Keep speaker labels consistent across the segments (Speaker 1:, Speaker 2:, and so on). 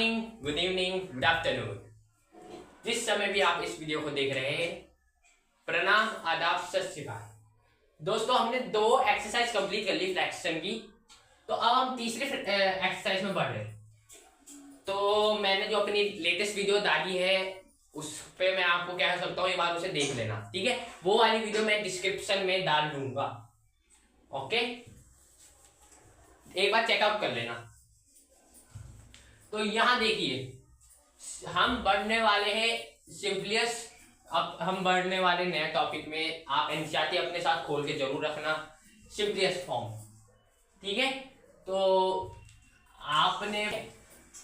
Speaker 1: Morning, good evening, good afternoon. जिस समय भी आप इस वीडियो को देख रहे हैं, प्रणाम, आदाब, सत श्री अकाल। दोस्तों, हमने 2 एक्सरसाइज कंप्लीट कर ली फ्लैक्शन की, तो अब हम तीसरे एक्सरसाइज में बढ़ रहे हैं। तो मैंने जो अपनी लेटेस्ट वीडियो डाली है उस पे मैं आपको कह सकता हूँ, ये बात उसे देख लेना, ठीक है। वो वाली वीडियो मैं डिस्क्रिप्शन में डाल दूंगा, ओके। एक बार चेकआउट कर लेना। तो यहां देखिए, हम बढ़ने वाले हैं सिंपलेस्ट। अब हम बढ़ने वाले नए टॉपिक में। आप एनसीईआरटी अपने साथ खोल के जरूर रखना, सिंपलेस्ट फॉर्म, ठीक है। तो आपने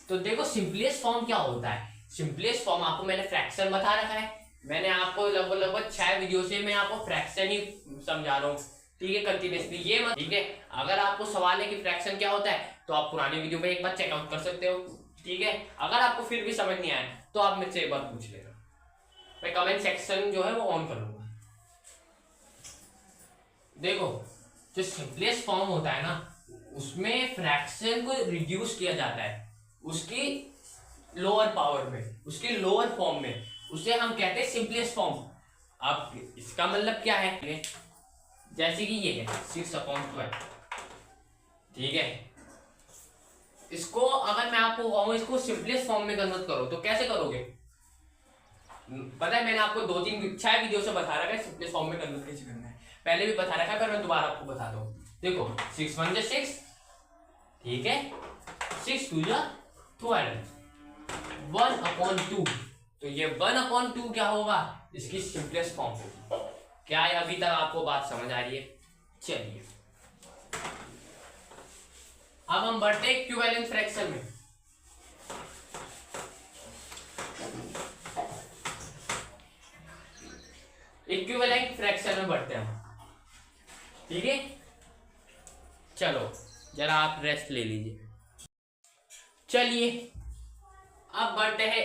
Speaker 1: तो देखो सिंपलेस्ट फॉर्म क्या होता है। सिंपलेस्ट फॉर्म आपको मैंने फ्रैक्शन बता रखा है। मैंने आपको लगभग 6 वीडियो से मैं आपको फ्रैक्शन ही समझा रहा हूँ, ठीक है, कंटिन्यूसली। ये मत, ठीक है। अगर आपको सवाल है कि फ्रैक्शन क्या होता है, तो आप पुरानी वीडियो में एक बार चेकआउट कर सकते हो, ठीक है। अगर आपको फिर भी समझ नहीं आया तो आप मुझसे एक बार पूछ लेना। मैं कमेंट सेक्शन जो है वो ऑन कर लूंगा। देखो, जो सिंपलेस्ट फॉर्म होता है ना, उसमें फ्रैक्शन को रिड्यूस किया जाता है उसकी लोअर पावर में, उसके लोअर फॉर्म में। उसे हम कहते हैं सिंपलेस्ट फॉर्म। अब इसका मतलब क्या है, जैसे कि ये है 6/12, ठीक है। इसको अगर मैं आपको कहूं इसको सिंपलेस्ट फॉर्म में कन्वर्ट करो, तो कैसे करोगे? पता है, मैंने आपको 2-3-6 वीडियो से बता रखा है सिंपलेस्ट फॉर्म में कन्वर्ट कैसे करना है। पहले भी बता रखा है, पर मैं दोबारा आपको बताता हूँ। देखो, 6 × 6, ठीक है, 6 × 12, 1/2। तो ये 1/2 क्या होगा? इसकी सिंपलेस्ट फॉर्म होगी। क्या है, अभी तक आपको बात समझ आ रही है? चलिए, अब हम बढ़ते हैं इक्विवेलेंट फ्रैक्शन में। इक्विवेलेंट फ्रैक्शन में बढ़ते हैं हम, ठीक है। चलो जरा आप रेस्ट ले लीजिए। चलिए, अब बढ़ते हैं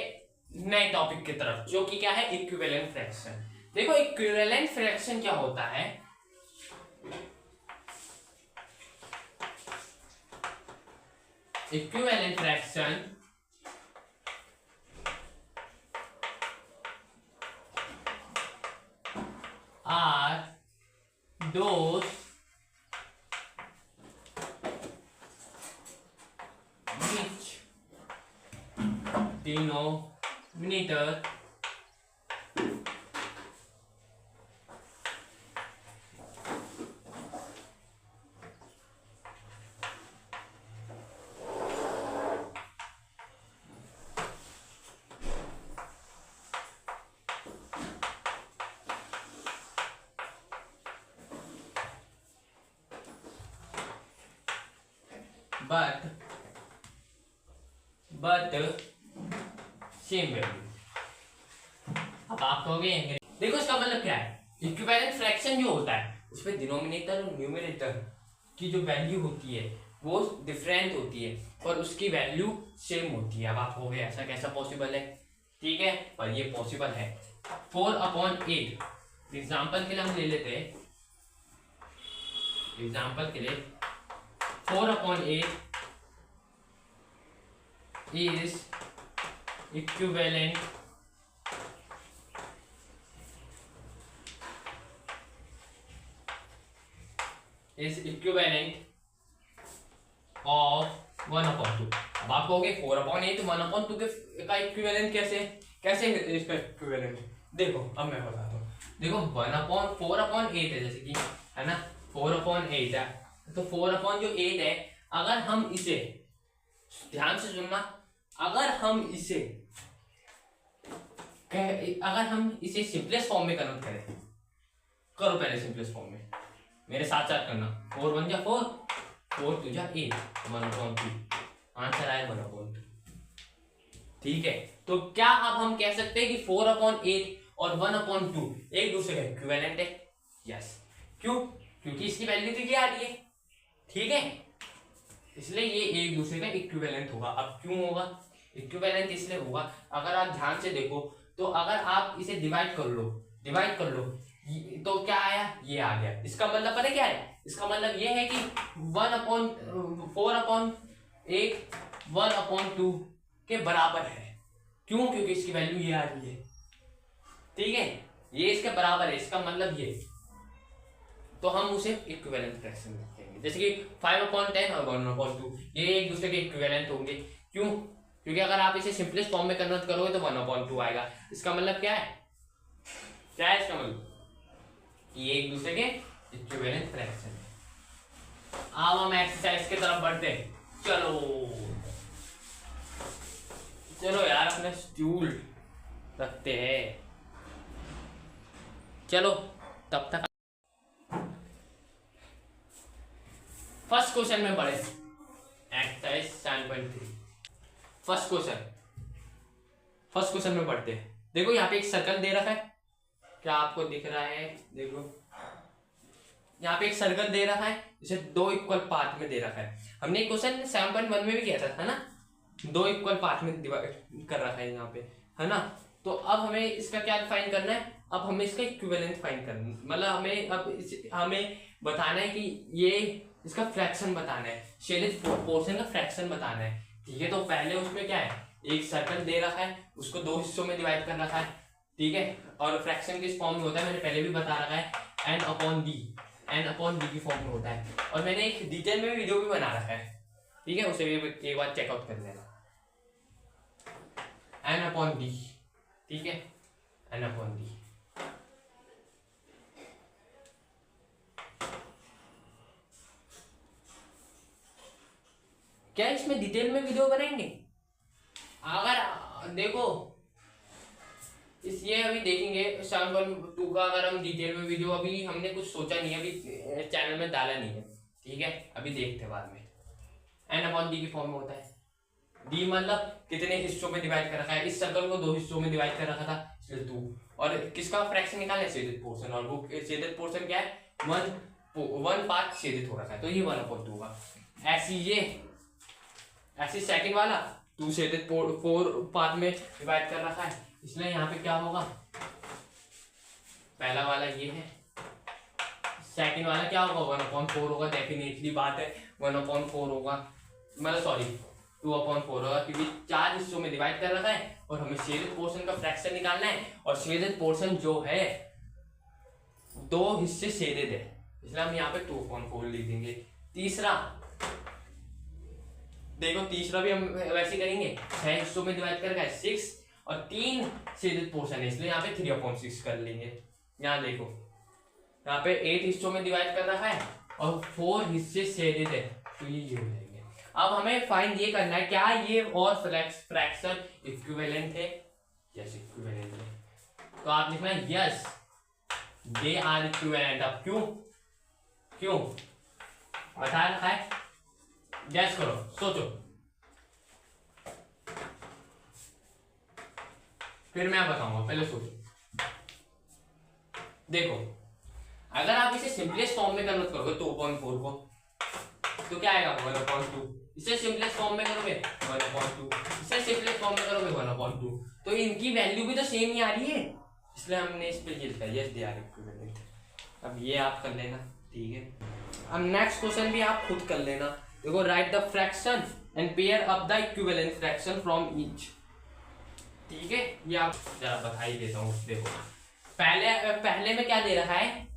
Speaker 1: नए टॉपिक की तरफ, जो कि क्या है, इक्विवेलेंट फ्रैक्शन। देखो, इक्विवेलेंट फ्रैक्शन क्या होता है। Equivalent fraction are those which denominator but same value. अब आप कहोगे, देखो इसका मतलब क्या है। इक्विवेलेंट फ्रैक्शन जो होता है उसमें डिनोमिनेटर और न्यूमरेटर की जो वैल्यू होती है वो डिफरेंट होती है और उसकी वैल्यू सेम होती है। अब आप कहोगे ऐसा कैसा पॉसिबल है, ठीक है, पर ये पॉसिबल है। 4/8 एग्जाम्पल के लिए हम ले लेते हैं। एग्जाम्पल के लिए 4/8 is equivalent of 1/2। अब आप कहोगे 4/8 1/2 का इक्विवेलेंट कैसे इसका इक्विवेलेंट? देखो, अब मैं बताता हूँ। देखो, 4/8 है, जैसे कि है ना, 4/8 है। तो 4/8 है, अगर हम इसे, ध्यान से सुनना, अगर हम इसे सिंपलेस्ट फॉर्म में कन्वर्ट करें, करो पहले सिंपलेस्ट फॉर्म में, मेरे साथ साथ करना। 4 × 1 4, 4 × 2 8, 1/2 आंसर आया 1/2, ठीक है। तो क्या अब हम कह सकते हैं कि 4/8 और 1/2 एक दूसरे का इक्विवेलेंट है? यस। क्यों? क्योंकि इसकी वैल्यू तो ये आ रही है, ठीक है, इसलिए ये एक दूसरे का इक्विवेलेंट होगा। अब क्यों होगा इक्विवेलेंट? इसलिए होगा, अगर आप ध्यान से देखो तो अगर आप इसे डिवाइड कर लो तो क्या आया, ये आ गया। इसका मतलब पता क्या है? इसका मतलब ये है कि 4/8 1/2 के बराबर है। क्यों? क्योंकि इसकी वैल्यू ये आ रही है, ठीक है, ये इसके बराबर है, इसका मतलब ये, तो हम उसे इक्विवेलेंट फ्रैक्शन लिखेंगे। जैसे कि 5/10 और 1/2 ये एक दूसरे के इक्विवेलेंट होंगे। क्यों? क्योंकि अगर आप इसे सिंपलेस्ट फॉर्म में कन्वर्ट करोगे तो 1/2 आएगा। इसका मतलब क्या है? क्या है इसका मतलब? ये एक दूसरे के इक्विवेलेंट फ्रैक्शन है। अब हम एक्सरसाइज की तरफ बढ़ते हैं। चलो यार, अपने स्टूल रखते हैं। चलो तब तक फर्स्ट क्वेश्चन में बढ़े। एक्सरसाइज 7.3 फर्स्ट क्वेश्चन में पढ़ते हैं। देखो यहाँ पे एक सर्कल दे रखा है, क्या आपको दिख रहा है? देखो यहाँ पे एक सर्कल दे रखा है, इसे 2 इक्वल पार्ट में दे रखा है। हमने क्वेश्चन 7.1 में भी किया था ना, 2 इक्वल पार्ट में डिवाइड कर रखा है यहाँ पे, है ना। तो अब हमें इसका क्या फाइंड करना है? अब हमें इसका इक्विवेलेंट फाइंड करना है, मतलब हमें बताना है कि ये इसका फ्रैक्शन बताना है, शेडेड पोर्शन का फ्रैक्शन बताना है, ठीक है। तो पहले उसमें क्या है, एक सर्कल दे रखा है, उसको 2 हिस्सों में डिवाइड कर रखा है, ठीक है। और फ्रैक्शन किस फॉर्म में होता है मैंने पहले भी बता रखा है, n/d की फॉर्म में होता है। और मैंने एक डिटेल में वीडियो भी बना रखा है, ठीक है, उसे भी एक बार चेकआउट कर लेना। n/d, ठीक है, n/d। क्या इसमें डिटेल में वीडियो बनाएंगे? अगर देखो ये अभी देखेंगे 7.2 का, अगर हम डिटेल में वीडियो, अभी हमने कुछ सोचा नहीं है, अभी चैनल में डाला नहीं है, ठीक है, अभी देखते हैं बाद में। n/d की फॉर्म में होता है, d मतलब कितने हिस्सों में डिवाइड कर रखा है, इस सर्कल को 2 हिस्सों में डिवाइड कर रखा था, इसलिए 2। और किसका फ्रैक्शन निकालना है? Shaded portion. और वो शेडेड पोर्शन क्या है? 1 पार्ट शेडेड हो रखा है, तो ये 1/2 होगा। ऐसी सेकंड वाला 2 शेडेड 4 पार्ट में डिवाइड कर रखा है, इसलिए यहाँ पे क्या होगा? पहला वाला ये है, सेकंड वाला क्या होगा? 1/4 होगा, डेफिनेटली बात है 1/4 होगा, मतलब सॉरी 2/4 होगा, क्योंकि 4 हिस्सों में डिवाइड कर रखा है और हमें शेडेड पोर्शन का फ्रैक्शन निकालना है। और शेडेड पोर्शन जो है 2 हिस्से शेडेड है, इसलिए हम यहाँ पे 2/4 लिख देंगे। तीसरा देखो, तीसरा भी हम वैसे करेंगे, 6 हिस्सों में डिवाइड कर रखा है 6, और 3 शेडेड पोर्शन है, इसलिए यहाँ पे 3/6 कर लेंगे। यहाँ देखो, यहाँ पे 8 हिस्सों में डिवाइड कर रखा है और 4 हिस्से शेडेड है, तो ये हो जाएंगे। अब हमें फाइंड ये करना है, क्या ये और फ्रैक्शन इक्विवेलेंट है? यस, इक्विवेलेंट है। तो आप लिखना यस, दे आर इक्विवेलेंट। अब क्यों बता रखा है? गैस करो, सोचो, फिर मैं बताऊंगा, पहले सोचो। देखो, अगर आप इसे सिंपलेस्ट फॉर्म में कन्वर्ट करोगे 2/4 को, तो क्या आएगा? 1/2। इसे सिंपलेस्ट फॉर्म में करोगे 1/2, इसे सिंपलेस्ट फॉर्म में करोगे 1/2, तो इनकी वैल्यू भी तो सेम ही आ रही है, इसलिए हमने इस पे ये लिखा, यस दे आर इक्विवेलेंट। अब ये आप कर लेना, ठीक है। अब नेक्स्ट क्वेश्चन भी आप खुद कर लेना। देखो, right the fraction and pair up the equivalent fraction from each, ठीक है। ये आप जरा बता ही देता हूँ। देखो, पहले में क्या दे रखा है?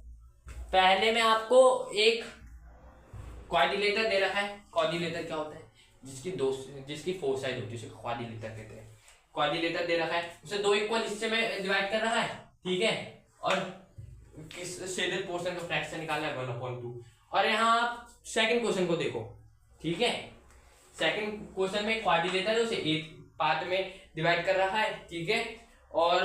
Speaker 1: पहले में आपको एक क्वाड्रिलेटर दे रखा है। क्वाड्रिलेटर क्या होता है? जिसकी 4 साइड होती है उसे क्वाड्रिलेटर कहते हैं। क्वाड्रिलेटर दे रखा है, उसे 2 इक्वल हिस्से में डिवाइड कर रखा है, ठीक है। और किस शेडेड पोर्शन का फ्रैक्शन निकालना है? 1/2। और यहाँ आप सेकंड क्वेश्चन को देखो, ठीक है। सेकंड क्वेश्चन में क्वाड्रिलेटर है, उसे 8 पार्ट में डिवाइड कर रखा है, ठीक है। और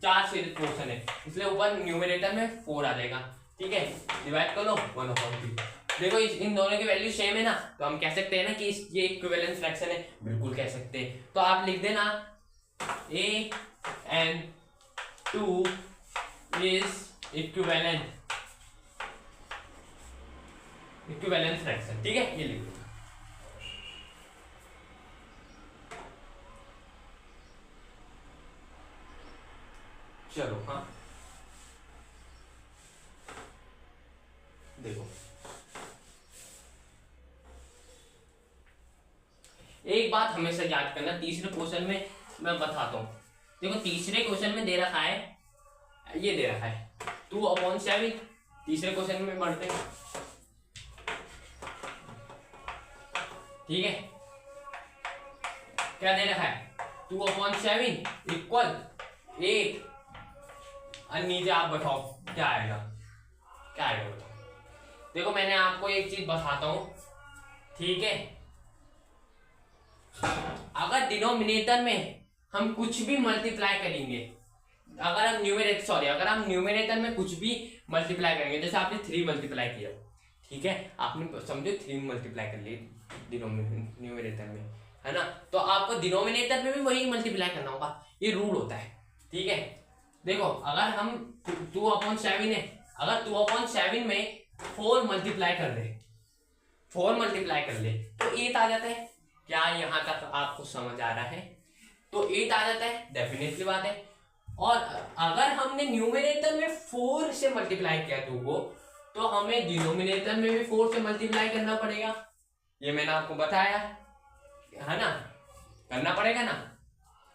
Speaker 1: 4 शेडेड पोर्शन है, इसलिए ऊपर न्यूमरेटर में 4 आ जाएगा, ठीक है। डिवाइड कर लो 1/2। देखो, इन दोनों की वैल्यू सेम है ना, तो हम कह सकते हैं ना कि ये इक्विवेलेंट फ्रैक्शन है, बिल्कुल कह सकते हैं। तो आप लिख देना an2 इज इक्विवेलेंट फ्रैक्शन, ठीक है, ये लिख दो। चलो, हाँ देखो, एक बात हमेशा याद करना, तीसरे क्वेश्चन में मैं बताता हूँ। देखो तीसरे क्वेश्चन में दे रखा है, ये दे रखा है 2/7। तीसरे क्वेश्चन में बढ़ते हैं, ठीक है। क्या दे रखा है 2/7 इक्वल 8, और नीचे आप बताओ क्या आएगा, क्या आएगा बताओ। देखो मैंने आपको एक चीज बताता हूं, ठीक है। अगर डिनोमिनेटर में हम कुछ भी मल्टीप्लाई करेंगे, अगर हम न्यूमरेटर में कुछ भी मल्टीप्लाई करेंगे, जैसे आपने 3 मल्टीप्लाई किया, ठीक है, आपने समझो 3 मल्टीप्लाई कर लिए न्यूमरेटर में, है ना, तो आपको डिनोमिनेटर में भी वही मल्टीप्लाई करना होगा, ये रूल होता है, ठीक है। देखो अगर हम 2/7 है, अगर 2/7 में 4 मल्टीप्लाई कर ले, 4 मल्टीप्लाई कर ले तो 8 आ जाता है। क्या यहां तक आपको समझ आ रहा है? तो 8 आ जाता है, डेफिनेटली बात है। और अगर हमने न्यूमरेटर में 4 से मल्टीप्लाई किया 2 को, तो हमें डिनोमिनेटर में भी 4 से मल्टीप्लाई करना पड़ेगा, ये मैंने आपको बताया, है ना, करना पड़ेगा ना।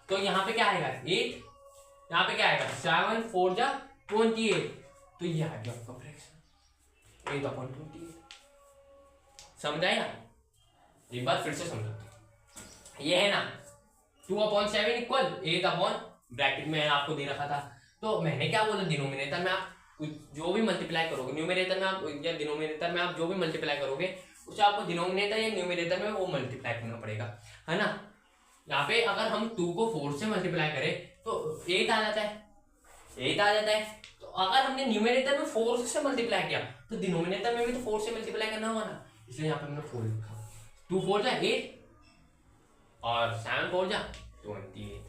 Speaker 1: तो यहाँ पे क्या आएगा 8, यहाँ पे क्या आएगा 7 4 जा 28, तो ये आ गया आपका फ्रैक्शन 8/28। समझ आया? एक बार फिर से समझो, ये है ना 2/7 इक्वल 8 ब्रैकेट में आपको दे रखा था, तो मैंने क्या बोला, डिनोमिनेटर में आप जो भी मल्टीप्लाई करोगे, न्यूमरेटर में आप या डिनोमिनेटर में आप जो भी मल्टीप्लाई करोगे, उसे आपको डिनोमिनेटर या न्यूमरेटर में वो मल्टीप्लाई करना पड़ेगा, है ना। यहाँ पे अगर हम 2 को 4 से मल्टीप्लाई करें तो 8 आ जाता है, 8 आ जाता है। तो अगर हमने न्यूमरेटर में 4 से मल्टीप्लाई किया तो डिनोमिनेटर में भी तो 4 से मल्टीप्लाई करना होगा ना, इसलिए यहाँ पे हमने 4 लिखा। 2 4 जा 8 और 7 4 जा 28,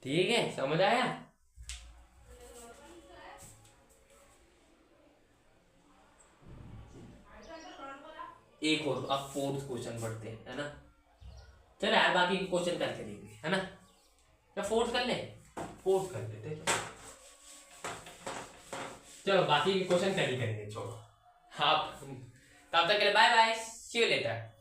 Speaker 1: ठीक है, समझ आया? एक और अब 4th क्वेश्चन पढ़ते हैं, है ना। चलो यार बाकी क्वेश्चन करके देंगे, है ना। क्या 4th कर ले, 4th कर लेते, चलो बाकी क्वेश्चन कर ही करेंगे, छोड़ो आप। तब तक के लिए bye bye, see you letter.